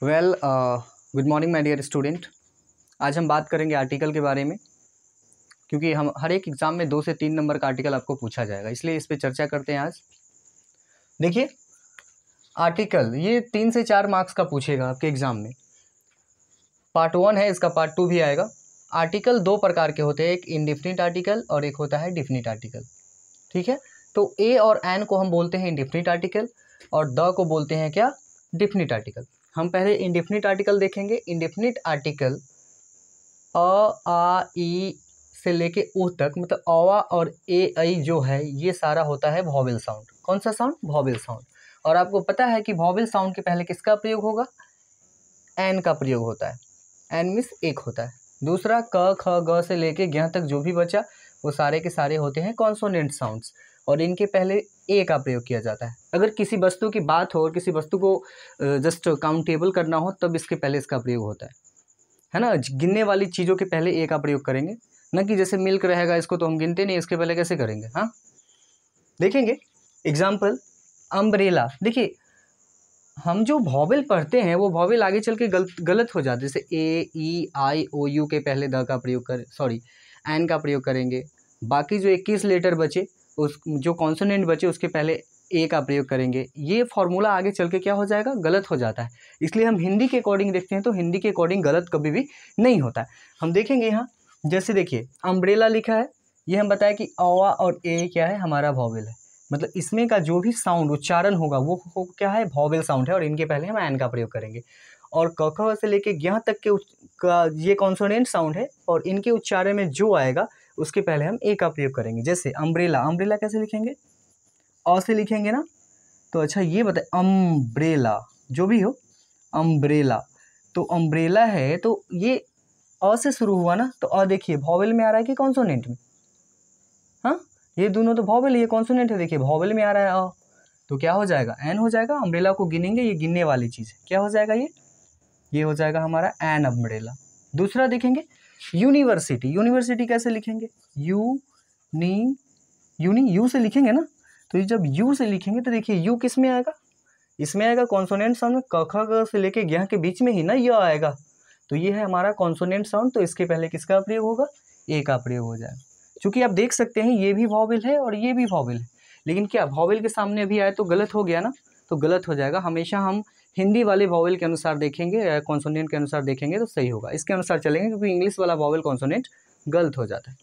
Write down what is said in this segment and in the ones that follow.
Good morning my dear student. आज हम बात करेंगे आर्टिकल के बारे में, क्योंकि हम हर एक एग्ज़ाम में 2 से 3 नंबर का आर्टिकल आपको पूछा जाएगा, इसलिए इस पे चर्चा करते हैं आज। देखिए, आर्टिकल ये 3 से 4 मार्क्स का पूछेगा आपके एग्ज़ाम में। पार्ट 1 है, इसका पार्ट 2 भी आएगा। आर्टिकल 2 प्रकार के होते हैं, एक इंडेफिनिट आर्टिकल और एक होता है डिफिनिट आर्टिकल। ठीक है, तो ए और एन को हम बोलते हैं इंडेफिनिट आर्टिकल और द को बोलते हैं क्या, डिफिनिट आर्टिकल। हम पहले इंडेफिनिट आर्टिकल देखेंगे। इंडेफिनिट आर्टिकल अ आ ई से लेके ऊ तक, मतलब अवा और ए आई जो है ये सारा होता है वॉवेल साउंड। कौन सा साउंड? Vowel sound. और आपको पता है कि वॉवेल साउंड के पहले किसका प्रयोग होगा? एन का प्रयोग होता है। एन मीन्स एक होता है। दूसरा क ख ग से लेके ज्ञ तक जो भी बचा वो सारे के सारे होते हैं कॉन्सोनेंट साउंड्स, और इनके पहले ए का प्रयोग किया जाता है। अगर किसी वस्तु की बात हो और किसी वस्तु को जस्ट काउंटेबल करना हो तब इसके पहले इसका प्रयोग होता है ना। गिनने वाली चीज़ों के पहले ए का प्रयोग करेंगे, न कि जैसे मिल्क रहेगा इसको तो हम गिनते नहीं, इसके पहले कैसे करेंगे। हाँ, देखेंगे एग्जाम्पल अम्ब्रेला। देखिए, हम जो वॉवेल पढ़ते हैं वो वॉवेल आगे चल के गलत हो जाते हैं। जैसे ए ई आई ओ यू के पहले द का प्रयोग एन का प्रयोग करेंगे। बाकी जो 21 लेटर बचे, उस जो कॉन्सोनेंट बचे उसके पहले ए का प्रयोग करेंगे। ये फॉर्मूला आगे चल के क्या हो जाएगा, गलत हो जाता है। इसलिए हम हिंदी के अकॉर्डिंग देखते हैं तो हिंदी के अकॉर्डिंग गलत कभी भी नहीं होता है। हम देखेंगे यहाँ, जैसे देखिए अम्ब्रेला लिखा है, ये हम बताएं कि अवा और ए क्या है, हमारा वॉवेल है। मतलब इसमें का जो भी साउंड उच्चारण होगा वो क्या है, वॉवेल साउंड है, और इनके पहले हम एन का प्रयोग करेंगे। और क ख से लेके ज्ञ तक के का ये कॉन्सोनेंट साउंड है, और इनके उच्चारण में जो आएगा उसके पहले हम ए का प्रयोग करेंगे। जैसे अम्ब्रेला, अम्ब्रेला कैसे लिखेंगे? अ से लिखेंगे ना। तो अच्छा ये बताए, अम्ब्रेला जो भी हो, अम्ब्रेला, तो अम्ब्रेला है तो ये अ से शुरू हुआ ना, तो अ देखिए वॉवेल में आ रहा है कि कॉन्सोनेंट में? हाँ, ये दोनों तो वॉवेल, ये कॉन्सोनेंट है। देखिए वॉवेल में आ रहा है अ, तो क्या हो जाएगा, एन हो जाएगा। अम्ब्रेला को गिनेंगे, ये गिनने वाली चीज़ है। क्या हो जाएगा ये हो जाएगा हमारा एन अम्ब्रेला। दूसरा देखेंगे यूनिवर्सिटी। यूनिवर्सिटी कैसे लिखेंगे? यू से लिखेंगे ना। तो ये जब यू से लिखेंगे तो देखिए यू किस में आएगा? इसमें आएगा कॉन्सोनेंट साउंड में। क ख ग से लेके ज्ञ के बीच में ही ना ये आएगा। तो ये है हमारा कॉन्सोनेंट साउंड, तो इसके पहले किसका प्रयोग होगा? ए का प्रयोग हो जाएगा। चूंकि आप देख सकते हैं ये भी वॉवेल है और ये भी वॉवेल है, लेकिन क्या वॉवेल के सामने अभी आए तो गलत हो गया ना, तो गलत हो जाएगा। हमेशा हम हिंदी वाले वॉवेल के अनुसार देखेंगे, कॉन्सोनेंट के अनुसार देखेंगे तो सही होगा, इसके अनुसार चलेंगे, क्योंकि इंग्लिश वाला वॉवेल कॉन्सोनेंट गलत हो जाता है।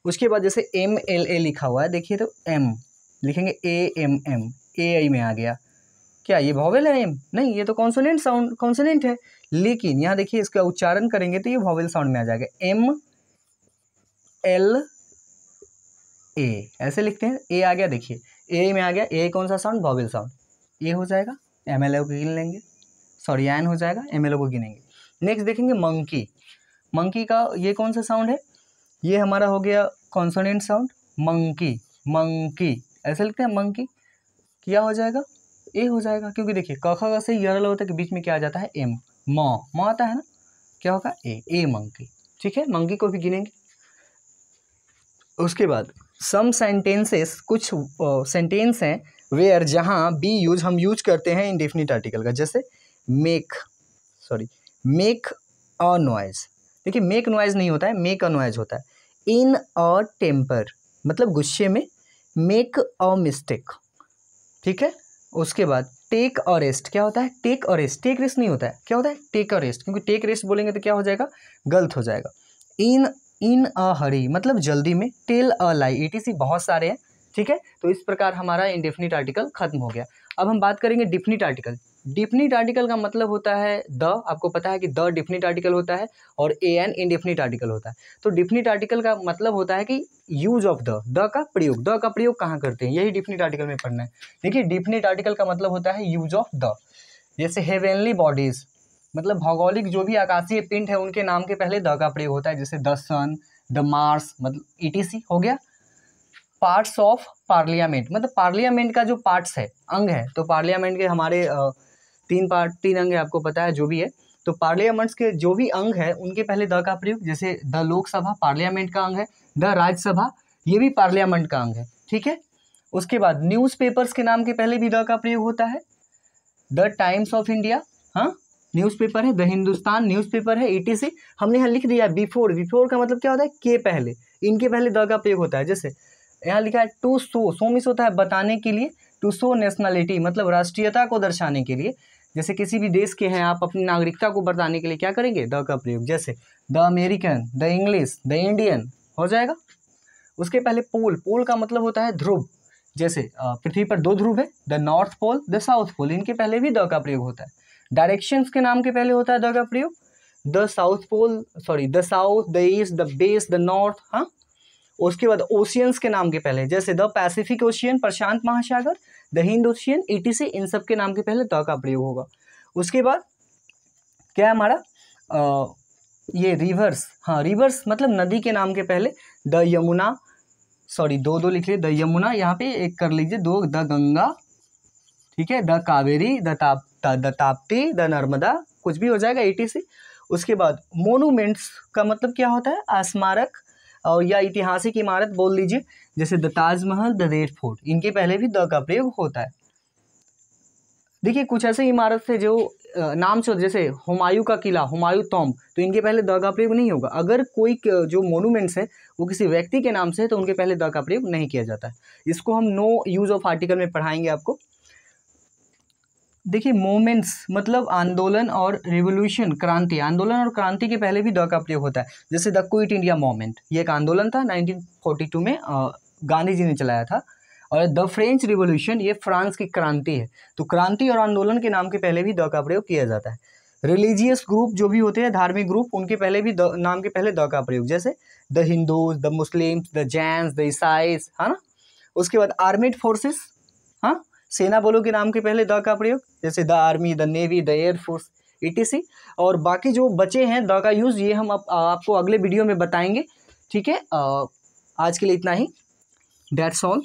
उसके बाद जैसे एम एल ए लिखा हुआ है, देखिए तो एम लिखेंगे, ए एम एम, ए आई में आ गया। क्या ये वॉवेल है एम? नहीं, ये तो कॉन्सोनेंट साउंड, कॉन्सोनेंट है। लेकिन यहाँ देखिए इसका उच्चारण करेंगे तो ये वॉवेल साउंड में आ जाएगा, एम एल ए, ऐसे लिखते हैं। ए आ गया, देखिए ए में आ गया। ए कौन सा साउंड? Vowel sound. ए हो जाएगा, एम एल ओ को गिन लेंगे, सॉरी एन हो जाएगा, एम एल ओ को गिनेंगे। नेक्स्ट देखेंगे मंकी। मंकी का ये कौन सा साउंड है? ये हमारा हो गया कॉन्सोनेंट साउंड, मंकी, मंकी ऐसे लिखते हैं। मंकी क्या हो जाएगा? ए हो जाएगा, क्योंकि देखिए क ख ग से यरल होता है कि बीच में क्या आ जाता है, एम, म आता है ना, क्या होगा, ए मंकी। ठीक है, मंकी को भी गिनेंगे। उसके बाद सम सेंटेंसेस, कुछ सेंटेंस हैं वेयर जहाँ बी यूज हम यूज करते हैं इंडेफिनिट आर्टिकल का। जैसे मेक अ नॉइज। देखिए मेक नॉइज नहीं होता है, मेक अ नॉइज होता है। इन अ टेम्पर, मतलब गुस्से में। मेक अ मिस्टेक, ठीक है। उसके बाद टेक अ रेस्ट, क्या होता है? Take a rest, take rest नहीं होता है, क्या होता है? टेक अ रेस्ट, क्योंकि टेक रेस्ट बोलेंगे तो क्या हो जाएगा, गलत हो जाएगा। इन अ हरी, मतलब जल्दी में। टेल अ लाई, ईटीसी बहुत सारे हैं, ठीक है। तो इस प्रकार हमारा इंडेफिनिट आर्टिकल खत्म हो गया। अब हम बात करेंगे डिफिनिट आर्टिकल। डिफिनिट आर्टिकल का मतलब होता है द, आपको पता है कि द डिफिनिट आर्टिकल होता है और ए एन इंडेफिनिट आर्टिकल होता है। तो डिफिनिट आर्टिकल का मतलब होता है कि यूज ऑफ द का प्रयोग। द का प्रयोग कहाँ करते हैं, यही डिफिनिट आर्टिकल में पढ़ना है। देखिए डिफिनिट आर्टिकल का मतलब होता है यूज ऑफ द। जैसे हेवेनली बॉडीज, मतलब भौगोलिक जो भी आकाशीय पिंड है उनके नाम के पहले द का प्रयोग होता है। जैसे द सन, द मार्स, मतलब ईटीसी हो गया। पार्ट्स ऑफ पार्लियामेंट, मतलब पार्लियामेंट का जो पार्ट्स है, अंग है, तो पार्लियामेंट के हमारे 3 अंग है, आपको पता है जो भी है। तो पार्लियामेंट्स के जो भी अंग है उनके पहले द का प्रयोग। जैसे द लोकसभा पार्लियामेंट का अंग है, द राज्यसभा ये भी पार्लियामेंट का अंग है, ठीक है। उसके बाद न्यूज़पेपर्स के नाम के पहले भी द का प्रयोग होता है। द टाइम्स ऑफ इंडिया, हाँ, न्यूज़पेपर है, द हिंदुस्तान न्यूज़पेपर है, ETC। हमने यहाँ लिख दिया बिफोर। बिफोर का मतलब क्या होता है, के पहले, इनके पहले द का प्रयोग होता है। जैसे यहाँ लिखा है टू शो मीन्स होता है बताने के लिए, टू शो नेशनलिटी मतलब राष्ट्रीयता को दर्शाने के लिए। जैसे किसी भी देश के हैं आप, अपनी नागरिकता को बताने के लिए क्या करेंगे, द का प्रयोग। जैसे the American, the English, the Indian हो जाएगा। उसके पहले पोल, पोल का मतलब होता है ध्रुव। जैसे पृथ्वी पर 2 ध्रुव है, the North Pole, the South Pole, इनके पहले भी द का प्रयोग होता है। डायरेक्शंस के नाम के पहले होता है द का प्रयोग, the South Pole, sorry the south, the east, the base, the north. हाँ, उसके बाद ओशियंस के नाम के पहले, जैसे द पैसिफिक ओशियन प्रशांत महासागर, द हिंद ओशियन, ETC, इन सब के नाम के पहले द का प्रयोग होगा। उसके बाद क्या है हमारा ये रिवर्स। हाँ, रिवर्स मतलब नदी के नाम के पहले द यमुना, सॉरी 2 लिख लीजिए, द यमुना, यहाँ पे एक कर लीजिए 2, द गंगा, ठीक है, the Kaveri, the Tapti, the Narmada, कुछ भी हो जाएगा, ETC। उसके बाद मोनूमेंट्स का मतलब क्या होता है, स्मारक और या ऐतिहासिक इमारत बोल लीजिए। जैसे the Taj Mahal, the red fort, इनके पहले भी द का प्रयोग होता है। देखिए कुछ ऐसे इमारत थे जो नाम से, जैसे हुमायूं का किला, हुमायूं टॉम्ब, तो इनके पहले द का प्रयोग नहीं होगा। अगर कोई जो मोनूमेंट्स है वो किसी व्यक्ति के नाम से है तो उनके पहले द का प्रयोग नहीं किया जाता है। इसको हम नो यूज ऑफ आर्टिकल में पढ़ाएंगे आपको। देखिए मोमेंट्स मतलब आंदोलन और रिवोल्यूशन, क्रांति, आंदोलन और क्रांति के पहले भी द का प्रयोग होता है। जैसे द क्विट इंडिया मूवमेंट, ये एक आंदोलन था 1942 में, गांधी जी ने चलाया था। और द फ्रेंच रिवोल्यूशन, ये फ्रांस की क्रांति है। तो क्रांति और आंदोलन के नाम के पहले भी द का प्रयोग किया जाता है। रिलीजियस ग्रुप जो भी होते हैं, धार्मिक ग्रुप, उनके पहले भी नाम के पहले द का प्रयोग, जैसे the Hindus, the Muslims, the Jains, the ईसाईस, है ना। उसके बाद आर्मेड फोर्सेस, हाँ, सेना बलों के नाम के पहले द का प्रयोग, जैसे the army, the navy, the air force, ETC। और बाकी जो बचे हैं द का यूज़, ये हम आपको अगले वीडियो में बताएंगे, ठीक है। आज के लिए इतना ही, दैट्स ऑल।